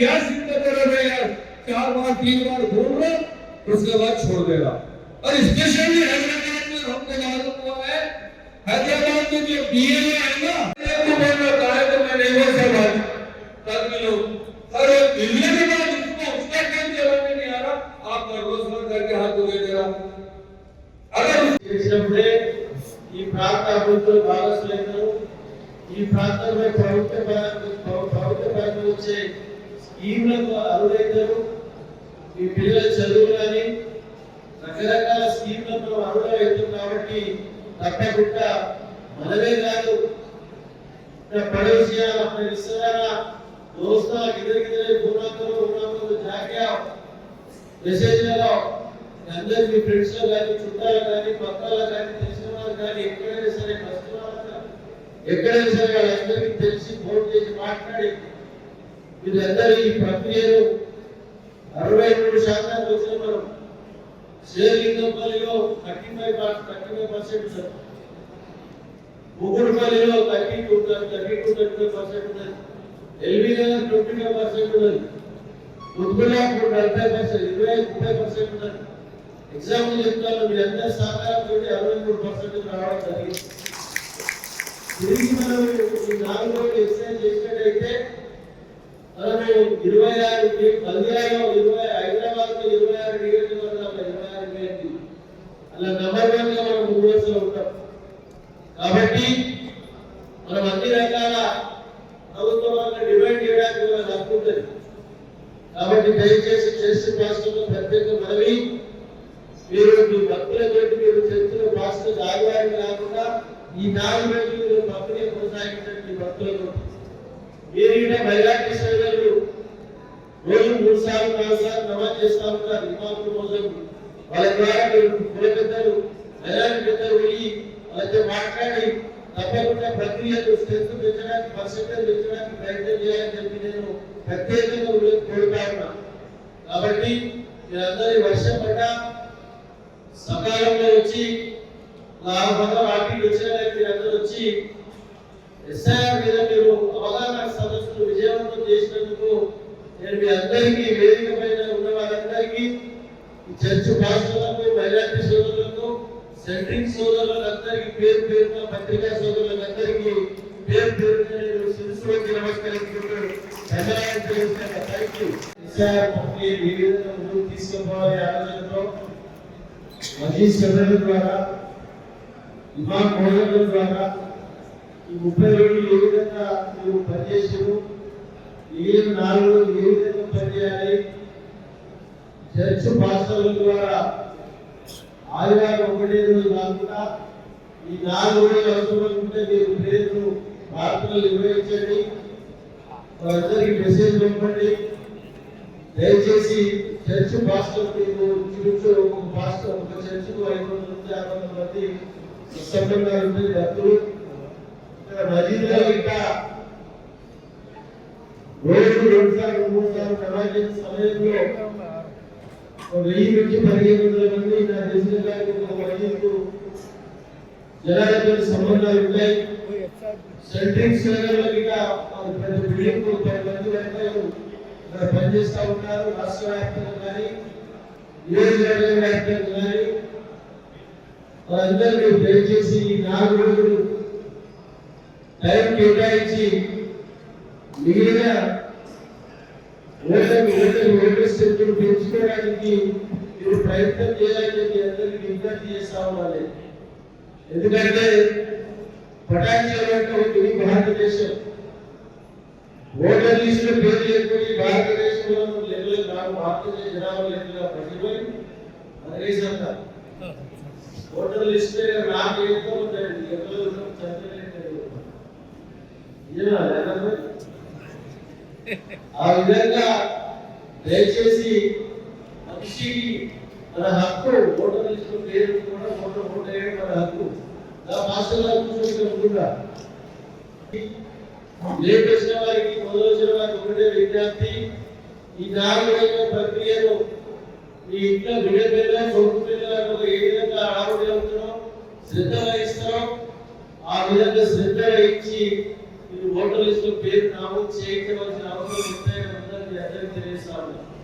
क्या जिक्र कर रहे यार, 4 बार 3 बार बोल रहे उसके बाद छोड़ देगा। और स्पेशली हैदराबाद में हमको मालूम हुआ है, हैदराबाद में जो डीएलए है ना, तो बोल रहा है तो मैं नहीं बोल सकता ताकि लोग अरे मिलने के बाद इसको उसका काम चलाने नहीं आ रहा, आप नर्वस मत करके हाथ धोए देगा। अगर చేసినప్పుడే ఈ ప్రాంత అభివృద్ధిలో భాగస్వామ్యం ఈ ప్రాంతంలో ప్రభుత్వ వచ్చే స్కీమ్లకు అర్హులైతారు। ఈ పిల్లల చదువు కానీ రకరకాల స్కీమ్లకు అర్హులవుతారు కాబట్టి తప్పకుండా మనమే కాదు पड़ोसिया अपने रिश्तेदार दोस्त किधर किधर घूमना करो तो जाके आओ, मैसेज लगाओ, अंदर भी फ्रेंड्स लगानी చుట్టాలు కానీ పక్కల కానీ తెలిసిన వాళ్ళు కానీ ఎక్కడైనా సరే కష్టమవుతారు ఎక్కడైనా సరే వాళ్ళందరికీ తెలిసి ఫోన్ చేసి మాట్లాడి వీళ్ళందరూ ఈ ప్రక్రియలో 63% వచ్చిన మనం శ్రీలింగంపల్లిలో 35% ముగ్గురుపల్లిలో 32% ఉంది, ఎల్బీ నగర్ 25% ఉంది, ఉద్బుల్లాపూర్ 40%, 30% ఉంది। ఎగ్జాంపుల్ చెప్తాను, మీ అందరి సహకారంతో 63% రావడం జరిగింది। తిరిగి మనం ఈ 4 రోజులు ఎక్సైజ్ చేసినట్టయితే మనం 26 హైదరాబాద్ 26 నియోజకవర్గాలు 26 అలా నంబర్ 1 గా మనం ముందులో ఉంటాం। కాబట్టి మనం అన్ని రకాల ప్రభుత్వాలను డివైడ్ చేయడానికి మనకు హక్కు ఉంటుంది। కాబట్టి దయచేసి చర్చ్ పాస్టర్లు ప్రత్యేక మనవి, మీరు మీ భక్తులతోటి మీరు చర్చలో పాస్టర్ ఆదివారం కాకుండా ఈ 4 రోజులు మీరు భక్తులు కొనసాగించండి। మీ భక్తులతో మీరు ఇక్కడ మైనారిటీ సోదరులు రోజు 3 సార్లు 4 సార్లు నమాజ్ చేస్తా ఉంటారు ఇమాముల కోసం, వాళ్ళ ద్వారా మీరు కుల పెద్దలు మైనారిటీ పెద్దలు వెళ్ళి వాళ్ళతో మాట్లాడి తప్పకుండా ప్రక్రియను స్ట్రెంత్ పెంచడానికి పర్సెంటేజ్ పెంచడానికి ప్రయత్నం చేయాలని చెప్పి నేను ప్రత్యేకంగా కోరుతా ఉన్నా। కాబట్టి మీరందరి వర్షం పడ్డ సకాలంలో వచ్చి వాటికి వచ్చిన మీరందరూ వచ్చి ఎస్ఐఆర్ మీద మీరు అవగాహన సదస్సులు విజయవంతం చేసినందుకు నేను మీ అందరికీ వేదిక పైన ఉన్న వాళ్ళందరికీ చర్చ్ పాస్టర్లకు మైనారిటీ సోదరులకు సెంట్రింగ్ సోదరులందరికీ పేరు పేరున పత్రికా సోదరులందరికీ పేరు పేరున నేను శిరస్సులోకి నమస్కరించుకుంటూ ధన్యవాదాలు తెలుపుతాను। Thank you. ఈ విధంగా ముందుకు తీసుకుపోవాలనే ఆలోచనతో మజీద్ సభ్యుల ద్వారా ఇమాం మౌలవుల ద్వారా ఈ 30 రోజులు ఏ విధంగా మీరు పనిచేసారు, ఈ 4 రోజులు ఏ విధంగా పనిచేయాలి, చర్చ్ పాస్టర్ల ద్వారా ఆదివారం 1 రోజు కాకుండా ఈ 4 రోజులు అవసరం ఉంటే మీరు ప్రేయర్లు ప్రార్థనలు నిర్వహించండి, అందరికీ మెసేజ్ పంపండి। దయచేసి చర్చ్ పాస్టర్ మీకు చూచు ఒక పాస్టర్ ఒక చర్చ్కు 500 నుంచి 600 మంది సంబంధాలు ఉంటాయి భక్తులు। మజీద్లో ఇంకా రోజు 2 సార్లు 3 సార్లు నమాజ్ చేసే సమయంలో 1000 నుంచి 1500 మంది నా దేశంలో ఒక మజీద్కు జనాలతో సంబంధాలు ఉంటాయి। సెంట్రింగ్ సేవల్లో ఇంకా పెద్ద బిల్డింగ్ 10 మంది వరకు పనిచేస్తూ ఉన్నారు, రాష్ట్ర వ్యాప్తంగా కానీ నియోజకవర్గ వ్యాప్తంగా కానీ। వాళ్ళందరూ దయచేసి 4 రోజులు టైం కేటాయించి మిగిలిన ఓటర్ స్ట్రెంత్ పెంచుకోవడానికి మీరు ప్రయత్నం చేయాలని చెప్పి అందరికీ విజ్ఞప్తి చేస్తా ఉండాలి। ఎందుకంటే పటాన్చెరు అంటే ఒక మినీ భారతదేశం, ఓటర్ లిస్టులో పేరు లేకపోయి భారతదేశంలో లెక్కలు భారతదేశ జనాభా లెక్కగా పడిపోయి దేశంతా ఓటర్ లిస్ట్ నాకు ఏంటో లెక్కలు చదవలేదు। ఆ విధంగా దయచేసి మనిషికి మన హక్కు, ఓటర్ లిస్టు పేరు కూడా ఓటర్ వేయడం మన హక్కు। లేటెస్ట్ వారికి మొదలొచ్చిన వారికి ఒకటే విజ్ఞప్తి, ఈ 4 రోజుల ప్రక్రియలో మీ ఇంట్లో బిడ్డ పిల్లల కొడుకు పిల్లలకు ఏ విధంగా ఆరోగ్య అవుతారో శ్రద్ధ వహిస్తారో ఆ విధంగా శ్రద్ధ వహించి మీరు ఓటర్ లిస్టులో పేరు నమోదు చేయించవలసిన అవసరం ఎంతైనా ఉందని తెలియజేస్తా ఉన్నాను.